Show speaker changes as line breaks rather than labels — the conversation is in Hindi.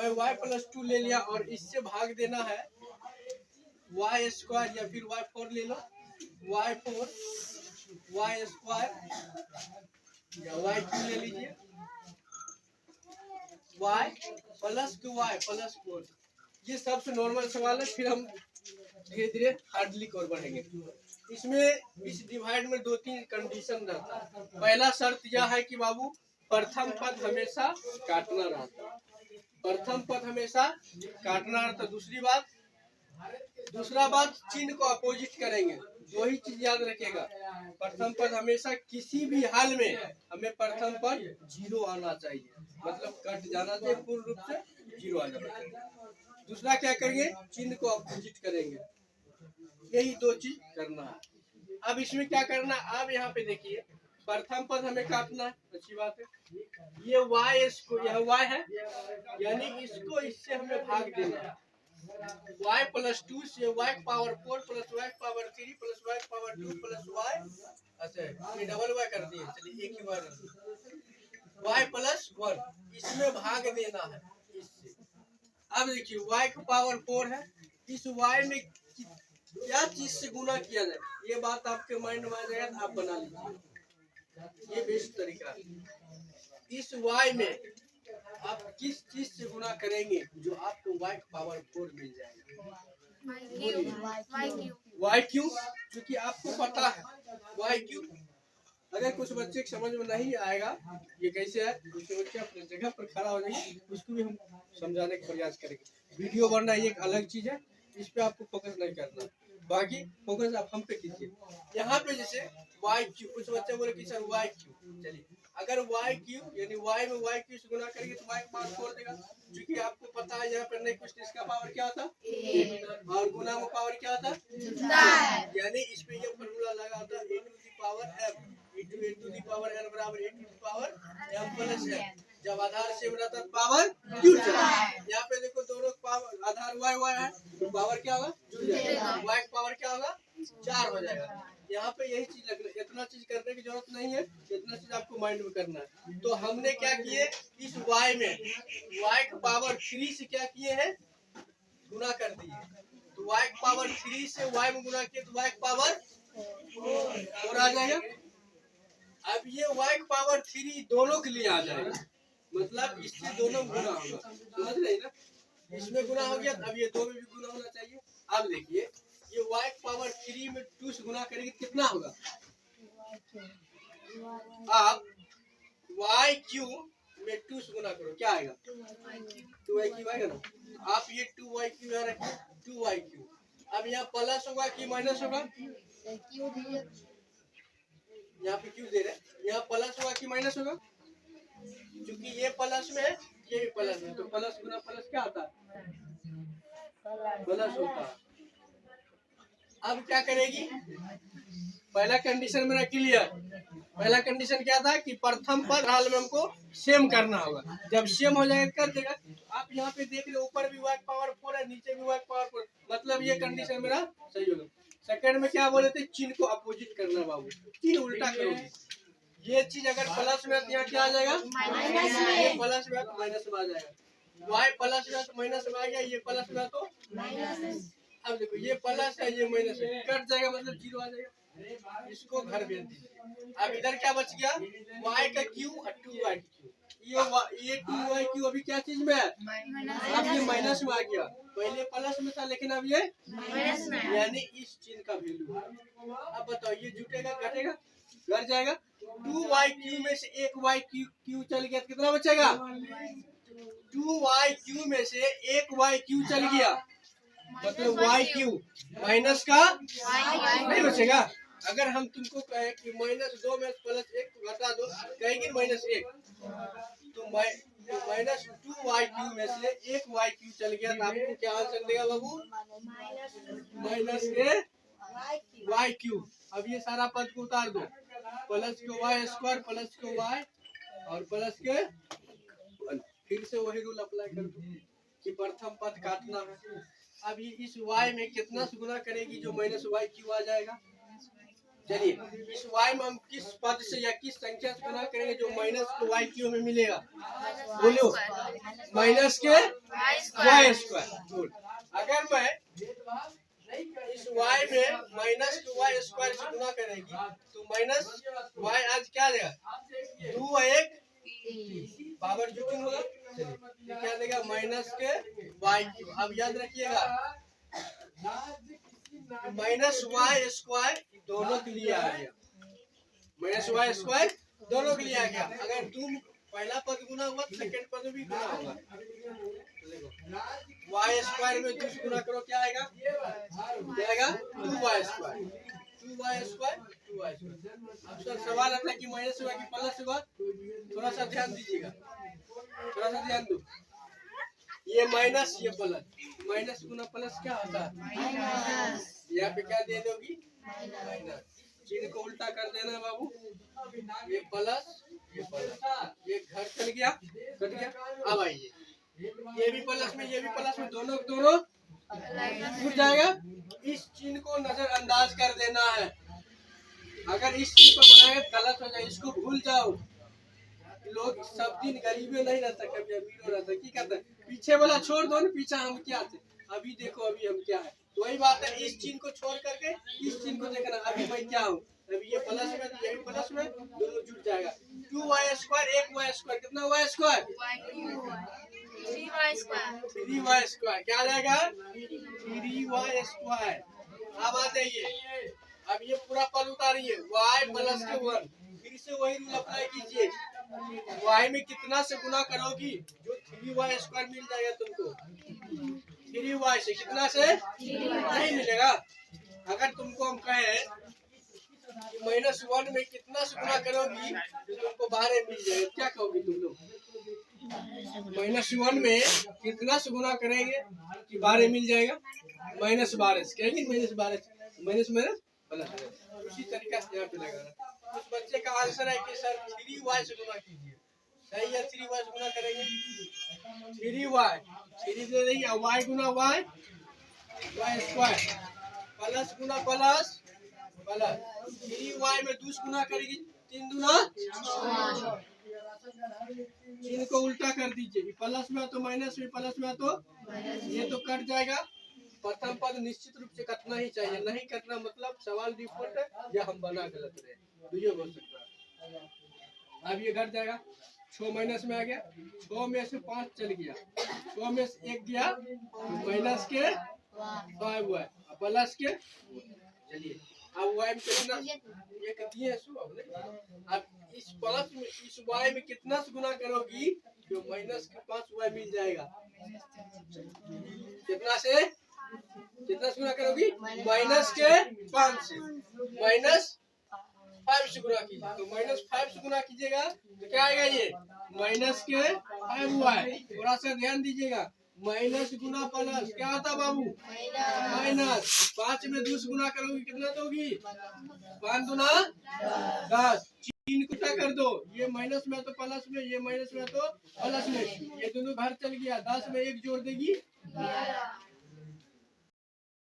मैं y+2 ले लिया और इससे भाग देना है y² या फिर y4 ले लो, y4 y² या y3 ले लीजिए, y+2y+4। ये सबसे नॉर्मल सवाल है। फिर हम धीरे धीरे हार्डली की ओर बढ़ेंगे। इसमें इस डिवाइड में 2-3 कंडीशन रहता है। पहला शर्त यह है कि बाबू प्रथम पद हमेशा काटना रहता है, प्रथम पद हमेशा काटना रहता। दूसरा बात चिन्ह को अपोजिट करेंगे। दो ही चीज याद रखेगा, प्रथम पद हमेशा किसी भी हाल में हमें प्रथम पद 0 आना चाहिए, मतलब कट जाना चाहिए, पूर्ण रूप से 0 आ जाना चाहिए। दूसरा क्या करेंगे, चिन्ह को अपोजिट करेंगे। यही 2 चीज करना है। अब इसमें क्या करना है, अब यहाँ पे देखिए प्रथम पद हमें काटना है, अच्छी बात है। ये y, इसको यह y है, यानी इसको इससे हमें भाग देना है। y+2 से y⁴ + y⁴ + y⁴ + y, अच्छा ये डबल y कर दिए, चलिए एक ही बार y+1 इसमें भाग देना है इससे। अब देखिए y⁴ है, इस y में क्या चीज से गुना किया जाए, ये बात आपके माइंड में आ जाएगा, आप बना लीजिए। ये बेस्ट तरीका है। इस y में आप किस चीज से गुना करेंगे जो आपको y⁴ मिल जाएगा? y3, क्योंकि आपको पता है y3। अगर कुछ बच्चे समझ में नहीं आएगा ये कैसे है, दूसरे बच्चे अपने जगह पर खड़ा हो जाएंगे, उसको भी हम समझाने का प्रयास करेंगे। वीडियो बनना ये एक अलग चीज है, इस पे आपको फोकस नहीं करना, बाकी फोकस आप हम पे कीजिए। यहाँ पे जैसे y3, कुछ बच्चे बोले कि सर y3, चलिए अगर y3 यानी y में y3 से गुना करेंगे तो y⁴ देगा, क्योंकि आपको पता है यहाँ पर नहीं कुछ, इसका पावर क्या था और गुना में पावर क्या था, यानी इस पे ये फॉर्मूला लगा था a⁴ m जब आधार सेम रहता है पावर जुड़ जाएगा। यहाँ पे देखो दोनों पावर आधार y है तो पावर क्या होगा, जुड़ जाएगा, y का पावर क्या होगा 4 हो जाएगा। यहाँ पे यही चीज लगना, इतना चीज करने की जरूरत नहीं है, इतना चीज आपको माइंड में करना है। तो हमने क्या किए, इस y में y⁴ से क्या किए हैं, गुना कर दिए। तो y⁴ से y में गुना किए तो y⁴ 4 आ जाएगा। अब ये y⁴ दोनों के लिए आ जाएगा, मतलब इससे दोनों गुना होगा, समझ रहे ना, इसमें गुना हो गया, अब ये 2 में भी गुना होना चाहिए। अब देखिए ये y⁴ में 2 से गुना करेंगे कितना होगा, आप y3 में 2 से गुना करो क्या आएगा, 2y3 आएगा ना। आप ये 2y3 यहाँ रखिए, 2y3। अब यहाँ प्लस होगा कि माइनस होगा, यहाँ पे क्यों दे रहे हैं, यहाँ प्लस होगा कि माइनस होगा, क्योंकि ये प्लस में है ये भी प्लस में, तो प्लस गुना प्लस क्या आता है, प्लस होता है। अब क्या करेगी, पहला कंडीशन मेरा क्लियर। पहला कंडीशन क्या था कि प्रथम पद हाल में हमको सेम करना होगा, जब सेम हो जाएगा कर देगा। आप यहाँ पे देख रहे ऊपर भी y⁴ है, नीचे भी y⁴, मतलब ये कंडीशन मेरा सही होगा। सेकंड में क्या बोले थे, चिन्ह को अपोजिट करना बाबू, चिन्ह उल्टा करोगे। ये चीज अगर प्लस में यहाँ क्या आ जाएगा, प्लस में माइनस में आ जाएगा, y प्लस में तो माइनस में आ गया, ये प्लस में तो माइनस। अब देखो ये प्लस है ये माइनस है, कट जाएगा मतलब 0 आ जाएगा, इसको घर भेज दीजिए। अब इधर क्या बच गया, y का q और 2y का q। ये 2y अभी क्या चीज में है, अब ये माइनस में आ गया, पहले प्लस में था लेकिन अब ये माइनस में, यानी इस चिन्ह का वैल्यू। अब बताओ ये जुटेगा घटेगा, घट जाएगा। 2y3 में से एक y3 चल गया तो कितना बचेगा, 2y3 में से एक y3 चल गया, मतलब y3 माइनस का नहीं बचेगा। अगर हम तुमको कहे कि -2 में +1 तो घटा दो, कहेंगे -1, तो -2y3 में से एक y3 चल गया तो आपको क्या आंसर देगा बाबू, -y3। अब ये सारा पद को उतार दो, प्लस के y² प्लस के y और प्लस के 1। फिर से वही रूल अप्लाई कर दो कि प्रथम पद काटना है। अब ये इस y में कितना से गुना करेगी जो -y3 आ जाएगा, चलिए इस y में हम किस पद से या किस संख्या से गुना करेंगे जो माइनस के y क्यू में मिलेगा? बोलो माइनस के y स्क्वायर। गुड। अगर मैं इस y में माइनस के y स्क्वायर से गुना करेंगी तो माइनस y आज क्या देगा? 2 और 1 पावर जुटिंग होगा। चलिए क्या देगा? माइनस के y क्यू। अब याद रखिएगा माइनस वाई स्क्वायर दोनों के लिए आ गया, माइनस वाई स्क्वायर दोनों के लिए आ गया। अगर तुम पहला पद गुना हुआ तो सेकंड पद भी गुना होगा। वाई स्क्वायर में 2 गुना करो क्या आएगा? क्या आएगा? 2y square, 2y square, 2y square. अब सर सवाल आता है कि माइनस हुआ कि प्लस हुआ? थोड़ा सा ध्यान दीजिएगा, थोड़ा सा ध्यान दो। ये माइनस ये प्लस, माइनस गुना प्लस क्या होता है? यहाँ पे क्या दे दोगी? माइनस। चिन्ह को उल्टा कर देना बाबू। ये प्लस ये घर चल गया, कट गया। अब आइए ये भी प्लस में ये भी प्लस में, दोनों दोनों जुड़ जाएगा। इस चिन्ह को नजरअंदाज कर देना है। अगर इस चिन्ह को बनाए गलत हो जाए, इसको भूल जाओ। लोग सब दिन गरीबी नहीं रहता, कभी अमीर रहता। की कहता है पीछे वाला छोड़ दो ना, पीछे हम क्या थे अभी देखो, अभी हम क्या है। तो वही बात है, इस चिन्ह को छोड़ करके इस चिन्ह को देखना। अभी मैं क्या हूँ? अभी ये प्लस में ये भी प्लस में, दोनों जुड़ जाएगा। 2y स्क्वायर 1y स्क्वायर कितना y स्क्वायर? 3y स्क्वायर क्या आ जाएगा? 3y square. अब आ जाइए, अब ये पूरा पद उतारिए y प्लस के 1। फिर से वही रूल अप्लाई कीजिए। y में कितना से गुना करोगी जो 3y स्क्वायर मिल जाएगा तुमको। 3y से कितना से नहीं मिलेगा। अगर तुमको हम कहे -1 में कितना से गुना करोगी तो तुमको 12 मिल जाएगा, क्या कहोगी तुम लोग? -1 में कितना से गुना करेंगे कि 12 मिल जाएगा? -12 से कहेंगे, -12 माइनस प्लस। उसी तरीका से यहाँ पे लगाना। उस बच्चे का आंसर है कि सर 3y से गुना कीजिए। सही है, 3y से गुना करेंगे। 3y 3 दे देंगे, y गुना y स्क्वायर प्लस गुना प्लस प्लस 3y में 2 गुना करेगी 3 दूना। चिन्ह को उल्टा कर दीजिए, प्लस में तो माइनस में, प्लस में तो ये तो कट जाएगा। प्रथम पद निश्चित रूप से कटना ही चाहिए, नहीं कटना मतलब सवाल रिपोर्ट है या हम बना गलत रहे, तो ये हो सकता है। अब ये घट जाएगा, 6 माइनस में आ गया, 6 में से 5 चल गया, 6 में से 1 गया, माइनस के 5 हुआ प्लस के। चलिए अब y में कितना एक दिए अब इस प्लस में इस y में कितना से गुना करोगी तो माइनस के 5y मिल जाएगा। कितना से गुना करोगी? माइनस के 5 से -5 से गुना कीजिए। तो -5 से गुना कीजिएगा तो क्या आएगा? ये माइनस के 5y। थोड़ा सा ध्यान दीजिएगा, माइनस गुना प्लस क्या होता बाबू? माइनस। 5 में 2 से गुना करोगी कितना दोगी? 5 दूना 10। चिन्ह को क्या कर दो, ये माइनस में तो प्लस में, ये माइनस में तो प्लस में, ये दोनों घर चल गया। 10 में 1 जोड़ देगी